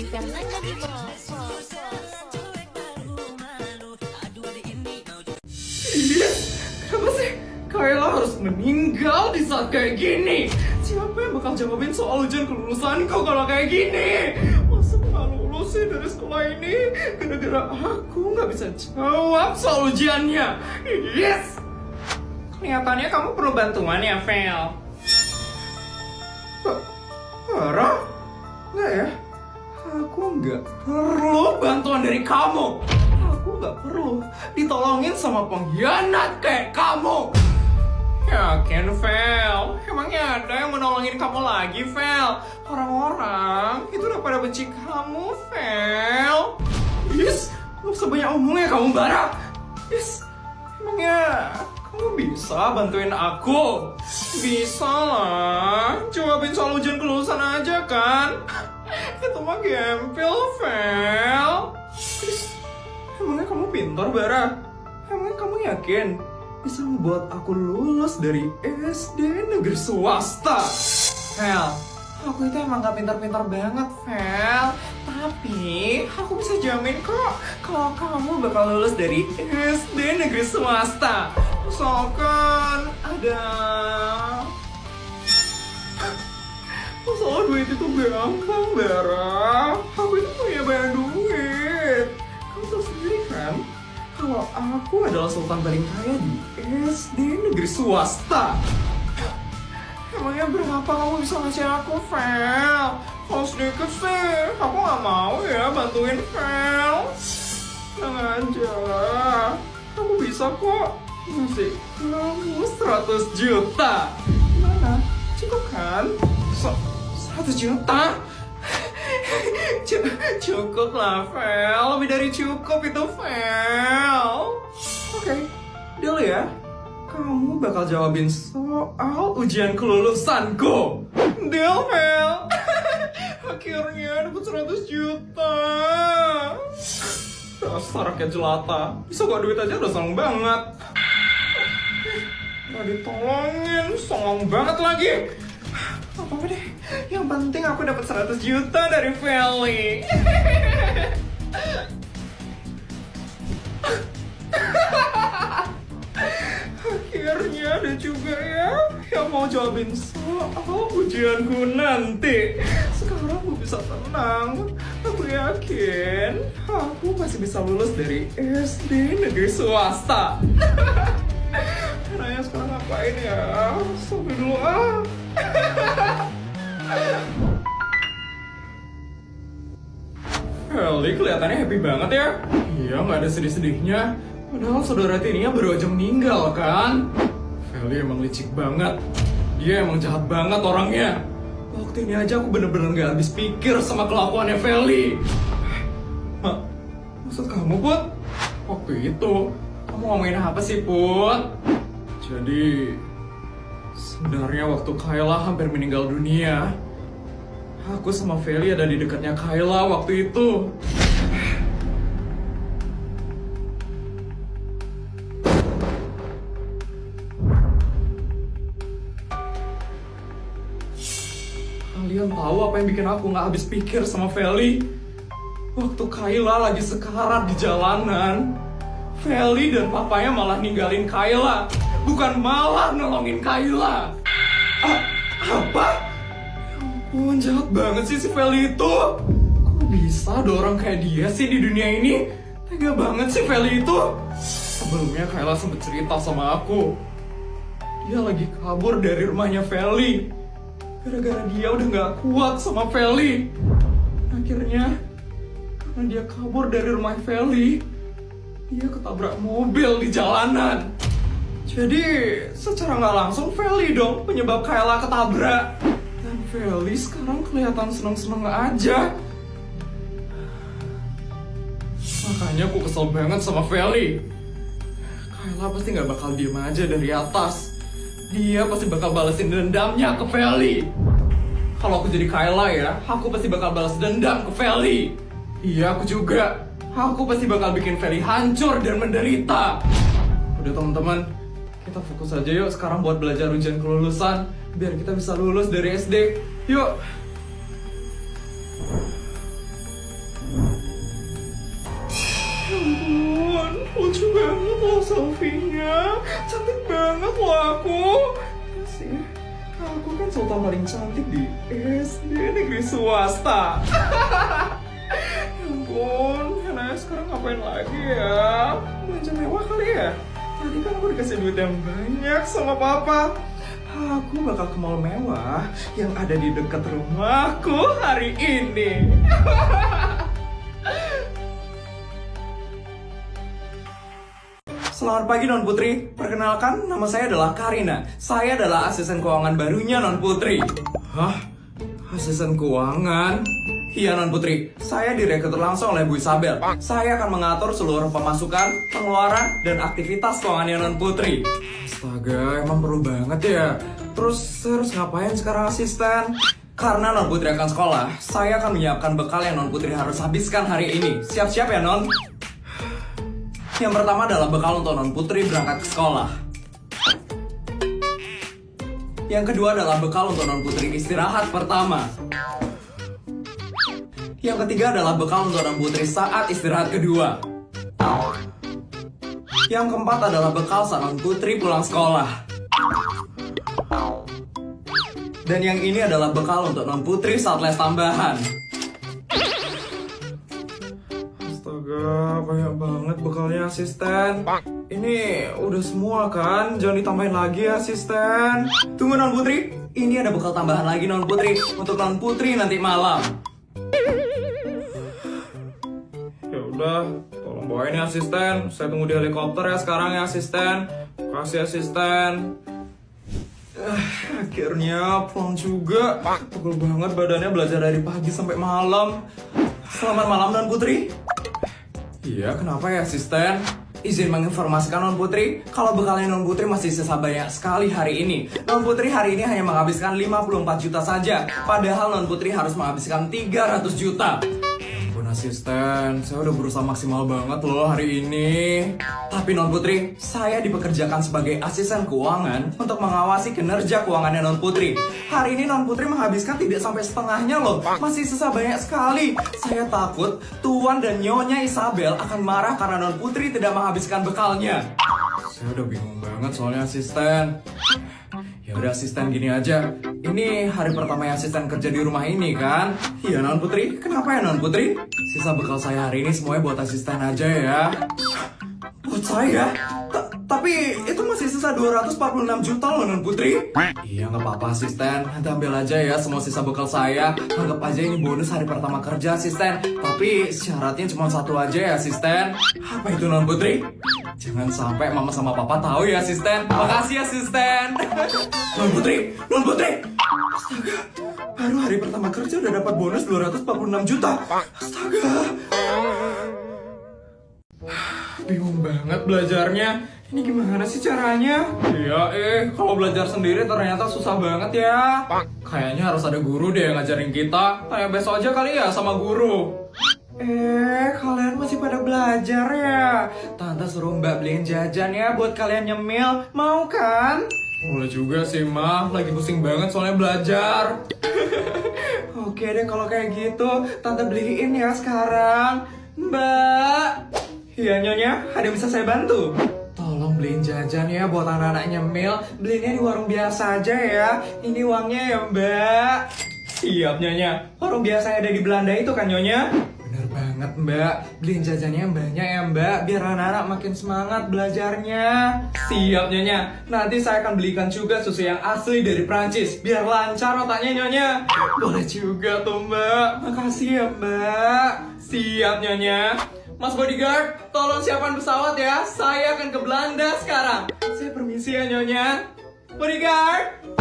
Fernanda di bawah. Yes, kenapa sih Kayla harus meninggal di saat kayak gini? Siapa yang bakal jawabin soal ujian kelulusan kau kalau kayak gini? Masa nggak lulus sih dari sekolah ini? Gara-gara aku nggak bisa jawab soal ujiannya. Yes! Kelihatannya kamu perlu bantuan ya, Vel. Parah? Nggak ya? Aku nggak perlu bantuan dari kamu. Aku nggak perlu ditolongin sama pengkhianat kayak kamu. Yakin, Vel? Emangnya ada yang menolongin kamu lagi, Vel? Orang-orang itu udah pada benci kamu, Vel. Yes, gak usah banyak omong ya kamu, Bara. Yes, emangnya kamu bisa bantuin aku? Bisa lah, jawabin soal ujian kelulusan aja kan? Itu mah gempil, Vel. Yes, emangnya kamu pintar, Bara? Emangnya kamu yakin bisa membuat aku lulus dari SD negeri swasta? Vel, aku itu emang gak pintar-pintar banget, Vel. Tapi aku bisa jamin kok kalau kamu bakal lulus dari SD negeri swasta. Misalkan ada masalah duit itu gampang, Bara. Aku itu punya banyak duit. Kamu tahu sendiri kan kalau aku adalah sultan paling kaya di SD negeri swasta. Emangnya berapa kamu bisa ngasih aku, Vel? Kalau sedikit sih, aku gak mau ya bantuin Vel. Tenang aja, aku bisa kok ngasih kamu 100 juta. Gimana? Cukup kan? 100 juta? Cukup lah, Vel. Lebih dari cukup itu, Vel. Oke, deal ya. Kamu bakal jawabin soal ujian kelulusanku. Deal, Vel. Akhirnya dapat 100 juta. Dasar rakyat jelata. Bisa gak duit aja udah seneng banget. Gak ditolongin, songong banget lagi. Apa-apa deh, yang penting aku dapat 100 juta dari Feli. Akhirnya ada juga ya yang mau jawabin soal ujianku nanti. Sekarang aku bisa tenang. Aku yakin aku masih bisa lulus dari SD negeri swasta. Nanya sekarang ngapain ya? Sampai dulu ah. Feli kelihatannya happy banget ya. Iya, nggak ada sedih-sedihnya. Padahal saudara tirinya baru aja meninggal kan. Feli emang licik banget. Dia emang jahat banget orangnya. Waktu ini aja aku bener-bener nggak habis pikir sama kelakuannya Feli. Maksud kamu, Put? Waktu itu kamu ngomongin apa sih, Put? Jadi sebenarnya waktu Kayla hampir meninggal dunia, aku sama Feli ada di dekatnya Kayla waktu itu. Kalian tahu apa yang bikin aku nggak habis pikir sama Feli? Waktu Kayla lagi sekarat di jalanan, Feli dan papanya malah ninggalin Kayla, bukan malah nolongin Kayla. Apa? Ya ampun, jahat banget sih si Feli itu. Kok bisa ada orang kayak dia sih di dunia ini? Tega banget sih Feli itu. Sebelumnya Kayla sempet cerita sama aku. Dia lagi kabur dari rumahnya Feli. Gara-gara dia udah gak kuat sama Feli. Akhirnya, karena dia kabur dari rumah Feli, dia ketabrak mobil di jalanan. Jadi, secara gak langsung Feli dong penyebab Kayla ketabrak. Dan Feli sekarang kelihatan seneng-seneng aja. Makanya aku kesel banget sama Feli. Kayla pasti gak bakal diem aja dari atas. Dia pasti bakal balesin dendamnya ke Feli. Kalau aku jadi Kayla ya, aku pasti bakal balas dendam ke Feli. Iya, aku juga. Aku pasti bakal bikin Feli hancur dan menderita. Udah teman-teman, kita fokus aja yuk sekarang buat belajar ujian kelulusan. Biar kita bisa lulus dari SD. Yuk. Lucu banget loh selfie-nya. Cantik banget loh aku. Ya sih, aku kan sultan paling cantik di SD negeri swasta. Ya ampun, Hana sekarang ngapain lagi ya? Belanja mewah kali ya? Tadi kan aku dikasih duit yang banyak sama papa. Aku bakal ke mall mewah yang ada di dekat rumahku hari ini. Selamat pagi Non Putri, perkenalkan nama saya adalah Karina. Saya adalah asisten keuangan barunya Non Putri. Hah? Asisten keuangan? Iya Non Putri, saya direkrut langsung oleh Bu Isabel. Saya akan mengatur seluruh pemasukan, pengeluaran, dan aktivitas keuangannya Non Putri. Astaga, emang perlu banget ya. Terus saya harus ngapain sekarang asisten? Karena Non Putri akan sekolah, saya akan menyiapkan bekal yang Non Putri harus habiskan hari ini. Siap-siap ya Non? Yang pertama adalah bekal untuk Non Putri berangkat ke sekolah. Yang kedua adalah bekal untuk Non Putri istirahat pertama. Yang ketiga adalah bekal untuk Non Putri saat istirahat kedua. Yang keempat adalah bekal saat Non Putri pulang sekolah. Dan yang ini adalah bekal untuk Non Putri saat les tambahan. Astaga, banyak banget bekalnya asisten. Ini udah semua kan? Jangan ditambahin lagi ya asisten. Tunggu Non Putri, ini ada bekal tambahan lagi Non Putri untuk Non Putri nanti malam. Ya udah, tolong bawain ya asisten. Saya tunggu di helikopter ya sekarang ya asisten. Makasih asisten. Akhirnya pulang juga. Pegel banget badannya belajar dari pagi sampai malam. Selamat malam Non Putri. Iya, kenapa ya asisten? Izin menginformasikan Non Putri, kalau bekalnya Non Putri masih sisa banyak sekali hari ini. Non Putri hari ini hanya menghabiskan 54 juta saja, padahal Non Putri harus menghabiskan 300 juta. Asisten, saya udah berusaha maksimal banget loh hari ini. Tapi Non Putri, saya dipekerjakan sebagai asisten keuangan untuk mengawasi kinerja keuangannya Non Putri. Hari ini Non Putri menghabiskan tidak sampai setengahnya loh, masih sisa banyak sekali. Saya takut Tuan dan Nyonya Isabel akan marah karena Non Putri tidak menghabiskan bekalnya. Saya udah bingung banget soalnya asisten. Ya udah asisten, gini aja. Ini hari pertama yang asisten kerja di rumah ini kan? Iya Non Putri, kenapa ya Non Putri? Sisa bekal saya hari ini semuanya buat asisten aja ya. Buat saya? Tapi itu masih sisa 246 juta loh Non Putri. Iya nggak apa-apa asisten, nanti ambil aja ya semua sisa bekal saya. Anggap aja ini bonus hari pertama kerja asisten. Tapi syaratnya cuma satu aja ya asisten. Apa itu Non Putri? Jangan sampai mama sama papa tahu ya asisten. Makasih asisten. Non Putri, Non Putri. Astaga, baru hari pertama kerja udah dapat bonus 246 juta. Astaga. Bingung banget belajarnya. Ini gimana sih caranya? Iya kalau belajar sendiri ternyata susah banget ya. Kayaknya harus ada guru deh yang ngajarin kita. Kayak besok aja kali ya sama guru. Kalian masih pada belajar ya? Tante suruh Mbak beliin jajan ya buat kalian nyemil. Mau kan? Boleh juga sih Mah, lagi pusing banget soalnya belajar. Oke deh kalau kayak gitu, Tante beliin ya sekarang. Mbak. Iya Nyonya, ada bisa saya bantu? Tolong beliin jajan ya buat anak-anak nyemil. Beliinnya di warung biasa aja ya. Ini uangnya ya Mbak. Siap Nyonya. Warung biasa yang ada di Belanda itu kan Nyonya? Bener banget Mbak. Beliin jajannya yang banyak ya Mbak, biar anak-anak makin semangat belajarnya. Siap Nyonya. Nanti saya akan belikan juga susu yang asli dari Prancis, biar lancar otaknya Nyonya. Boleh juga tuh Mbak. Makasih ya Mbak. Siap Nyonya. Mas bodyguard, tolong siapkan pesawat ya. Saya akan ke Belanda sekarang. Saya permisi ya Nyonya. Bodyguard.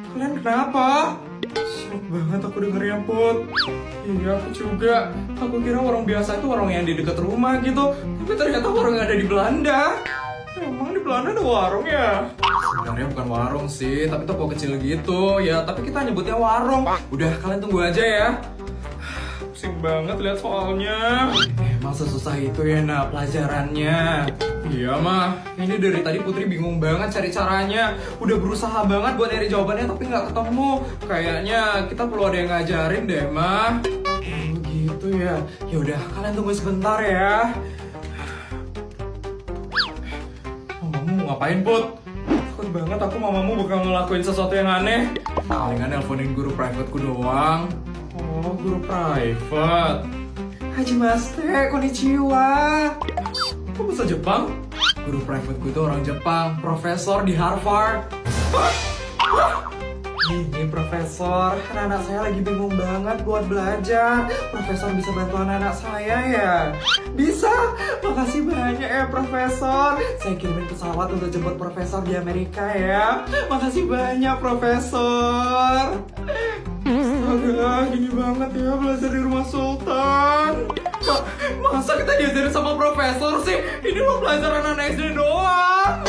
Kalian kenapa? Shock banget aku dengernya Put. Iya aku juga. Aku kira warung biasa itu warung yang di dekat rumah gitu. Tapi ternyata warung yang ada di Belanda. Emang di Belanda ada warung ya? Sebenarnya bukan warung sih, tapi toko kecil gitu. Ya, tapi kita nyebutnya warung. Udah, kalian tunggu aja ya. Pusing banget lihat soalnya. Emang sesusah itu ya, nah pelajarannya. Iya mah, ini dari tadi Putri bingung banget cari caranya. Udah berusaha banget buat nyari jawabannya tapi nggak ketemu. Kayaknya kita perlu ada yang ngajarin deh, mah. Oh gitu ya. Yaudah, kalian tunggu sebentar ya. Mamamu mau ngapain, Put? Takut banget aku mamamu bakal ngelakuin sesuatu yang aneh. Palingan nelponin guru privateku doang. Oh, guru private. Haji Master, konnichiwa. Kok bisa Jepang? Guru privateku itu orang Jepang, profesor di Harvard. Gini profesor, anak-anak saya lagi bingung banget buat belajar. Profesor bisa bantu anak-anak saya ya? Bisa, makasih banyak ya profesor. Saya kirimin pesawat untuk jemput profesor di Amerika ya. Makasih banyak profesor. Astaga, gini banget ya belajar di rumah Sultan. Masa kita diajarin sama profesor sih? Ini lo belajar anak SD doang.